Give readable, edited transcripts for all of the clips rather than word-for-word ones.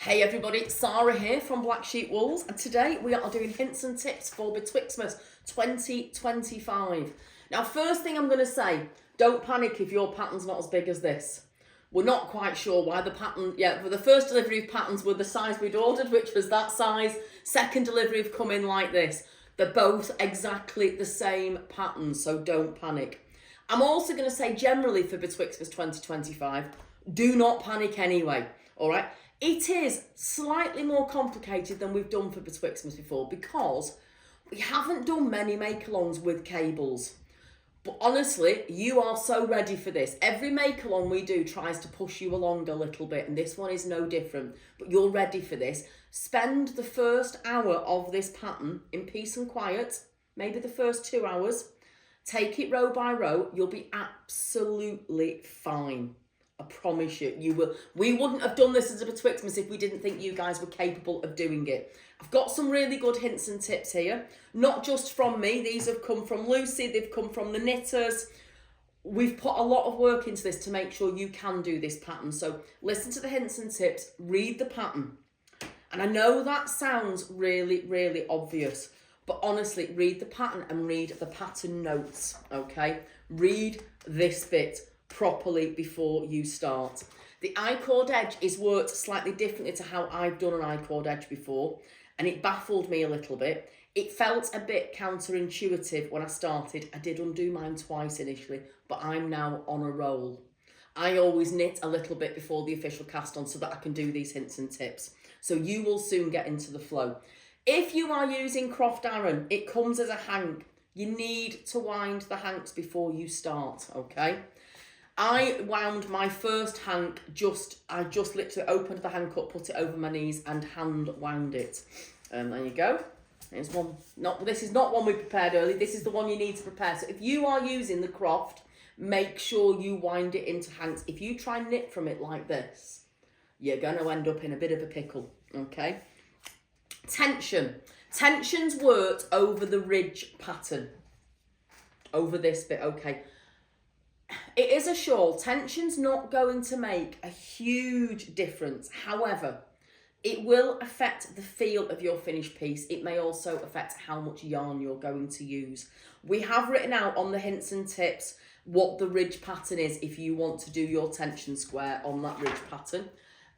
Hey everybody, Sara here from Black Sheep Wools, and today we are doing hints and tips for Betwixtmas 2025. Now, first thing I'm going to say, don't panic if your pattern's not as big as this. We're not quite sure why the pattern, for the first delivery of patterns were the size we'd ordered, which was that size. Second delivery have come in like this. They're both exactly the same pattern, so don't panic. I'm also going to say generally for Betwixtmas 2025, do not panic anyway, all right? It is slightly more complicated than we've done for Betwixtmas before because we haven't done many make-alongs with cables. But honestly, you are so ready for this. Every make-along we do tries to push you along a little bit, and this one is no different. But you're ready for this. Spend the first hour of this pattern in peace and quiet, maybe the first 2 hours. Take it row by row. You'll be absolutely fine. I promise you, you will. We wouldn't have done this as a Betwixtmas if we didn't think you guys were capable of doing it. I've got some really good hints and tips here, not just from me. These have come from Lucy, they've come from the knitters. We've put a lot of work into this to make sure you can do this pattern. So listen to the hints and tips, read the pattern. And I know that sounds really, really obvious, but honestly, read the pattern and read the pattern notes, okay? Read this bit properly before you start. The I-cord edge is worked slightly differently to how I've done an I-cord edge before, and it baffled me a little bit. It felt a bit counterintuitive when I started. I did undo mine twice initially, but I'm now on a roll. I always knit a little bit before the official cast on so that I can do these hints and tips. So you will soon get into the flow. If you are using Croft Aran, it comes as a hank. You need to wind the hanks before you start, okay? I wound my first hank, I just literally opened the hank up, put it over my knees and hand wound it. There you go. Here's one. This is not one we prepared early. This is the one you need to prepare. So if you are using the Croft, make sure you wind it into hanks. If you try and knit from it like this, you're going to end up in a bit of a pickle, okay? Tension. Tension's worked over the ridge pattern. Over this bit, okay. It is a shawl. Tension's not going to make a huge difference. However, it will affect the feel of your finished piece. It may also affect how much yarn you're going to use. We have written out on the hints and tips what the ridge pattern is if you want to do your tension square on that ridge pattern.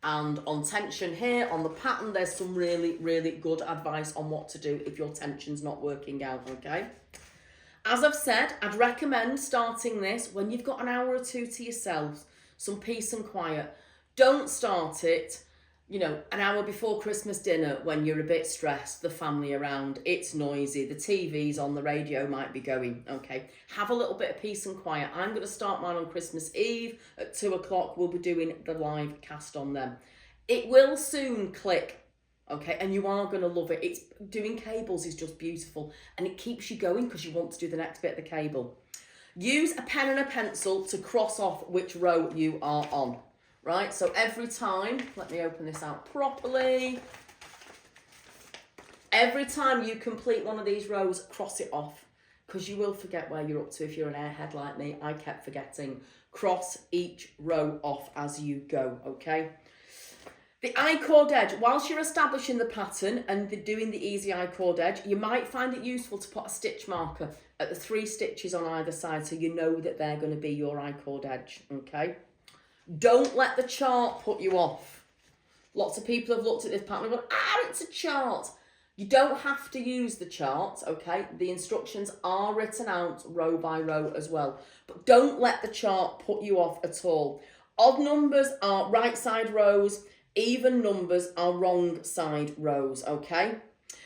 And on tension here, on the pattern, there's some really, really good advice on what to do if your tension's not working out, okay? As I've said, I'd recommend starting this when you've got an hour or two to yourself, some peace and quiet. Don't start it, an hour before Christmas dinner when you're a bit stressed, the family around, it's noisy, the TV's on, the radio might be going, okay? Have a little bit of peace and quiet. I'm going to start mine on Christmas Eve at 2 o'clock. We'll be doing the live cast on them. It will soon click. Okay, and you are going to love it. Doing cables is just beautiful and it keeps you going because you want to do the next bit of the cable. Use a pen and a pencil to cross off which row you are on, right? So every time, let me open this out properly. Every time you complete one of these rows, cross it off because you will forget where you're up to if you're an airhead like me. I kept forgetting. Cross each row off as you go, okay? The I-cord edge, whilst you're establishing the pattern and doing the easy I-cord edge, you might find it useful to put a stitch marker at the 3 stitches on either side so you know that they're going to be your I-cord edge, okay? Don't let the chart put you off. Lots of people have looked at this pattern and gone, it's a chart. You don't have to use the chart, okay? The instructions are written out row by row as well. But don't let the chart put you off at all. Odd numbers are right side rows. Even numbers are wrong side rows, okay?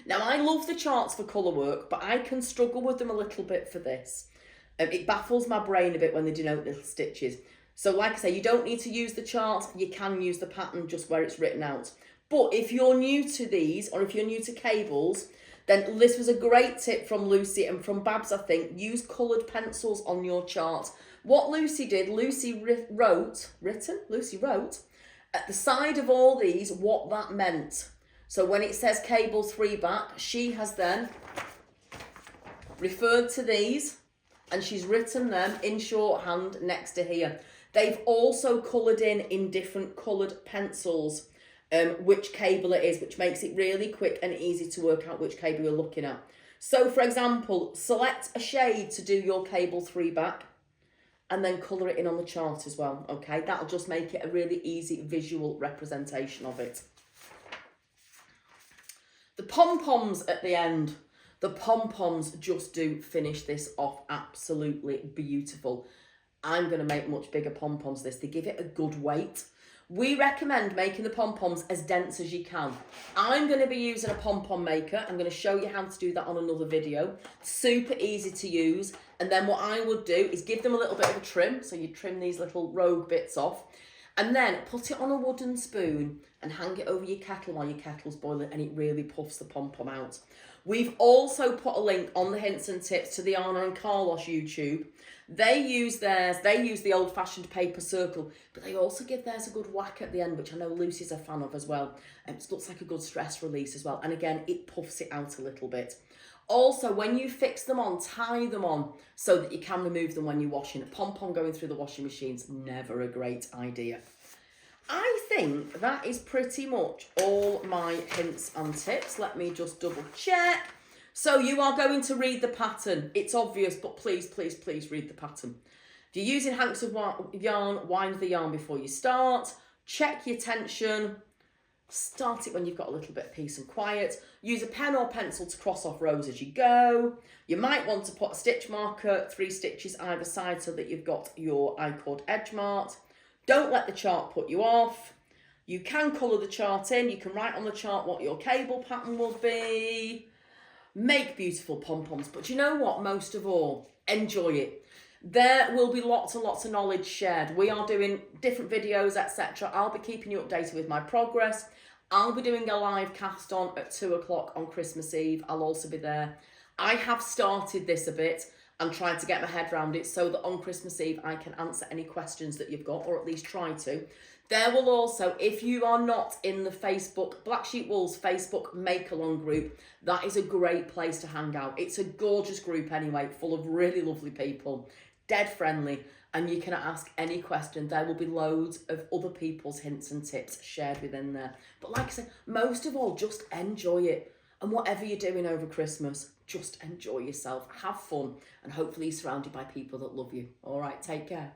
Now, I love the charts for colour work, but I can struggle with them a little bit for this. It baffles my brain a bit when they denote little stitches. So like I say, you don't need to use the chart. You can use the pattern just where it's written out. But if you're new to these, or if you're new to cables, then this was a great tip from Lucy and from Babs, I think. Use coloured pencils on your chart. What Lucy did, Lucy wrote at the side of all these what that meant. So when it says cable 3 back, she has then referred to these and she's written them in shorthand next to here. They've also coloured in different coloured pencils which cable it is, which makes it really quick and easy to work out which cable you're looking at. So for example, select a shade to do your cable 3 back and then colour it in on the chart as well, okay? That'll just make it a really easy visual representation of it. The pom-poms at the end. The pom-poms just do finish this off absolutely beautiful. I'm going to make much bigger pom-poms this. They give it a good weight. We recommend making the pom-poms as dense as you can. I'm going to be using a pom-pom maker. I'm going to show you how to do that on another video. Super easy to use. And then what I would do is give them a little bit of a trim. So you trim these little rogue bits off. And then put it on a wooden spoon and hang it over your kettle while your kettle's boiling, and it really puffs the pom-pom out. We've also put a link on the hints and tips to the Anna and Carlos YouTube. They use theirs, they use the old-fashioned paper circle, but they also give theirs a good whack at the end, which I know Lucy's a fan of as well. And it looks like a good stress release as well. And again, it puffs it out a little bit. Also, when you fix them on, tie them on so that you can remove them when you're washing. A pom-pom going through the washing machine's never a great idea. I think that is pretty much all my hints and tips. Let me just double check. So you are going to read the pattern. It's obvious, but please, please, please read the pattern. If you're using hanks of yarn, wind the yarn before you start. Check your tension. Start it when you've got a little bit of peace and quiet. Use a pen or pencil to cross off rows as you go. You might want to put a stitch marker, 3 stitches either side so that you've got your I-cord edge marked. Don't let the chart put you off. You can colour the chart in. You can write on the chart what your cable pattern will be. Make beautiful pom-poms. But you know what? Most of all, enjoy it. There will be lots and lots of knowledge shared. We are doing different videos, etc. I'll be keeping you updated with my progress. I'll be doing a live cast on at 2 o'clock on Christmas Eve. I'll also be there. I have started this a bit and tried to get my head around it so that on Christmas Eve I can answer any questions that you've got, or at least try to. There will also, if you are not in the Facebook, Black Sheep Wools Facebook make-along group, that is a great place to hang out. It's a gorgeous group anyway, full of really lovely people, dead friendly, and you can ask any question. There will be loads of other people's hints and tips shared within there. But like I said, most of all, just enjoy it. And whatever you're doing over Christmas, just enjoy yourself, have fun, and hopefully you're surrounded by people that love you. All right, take care.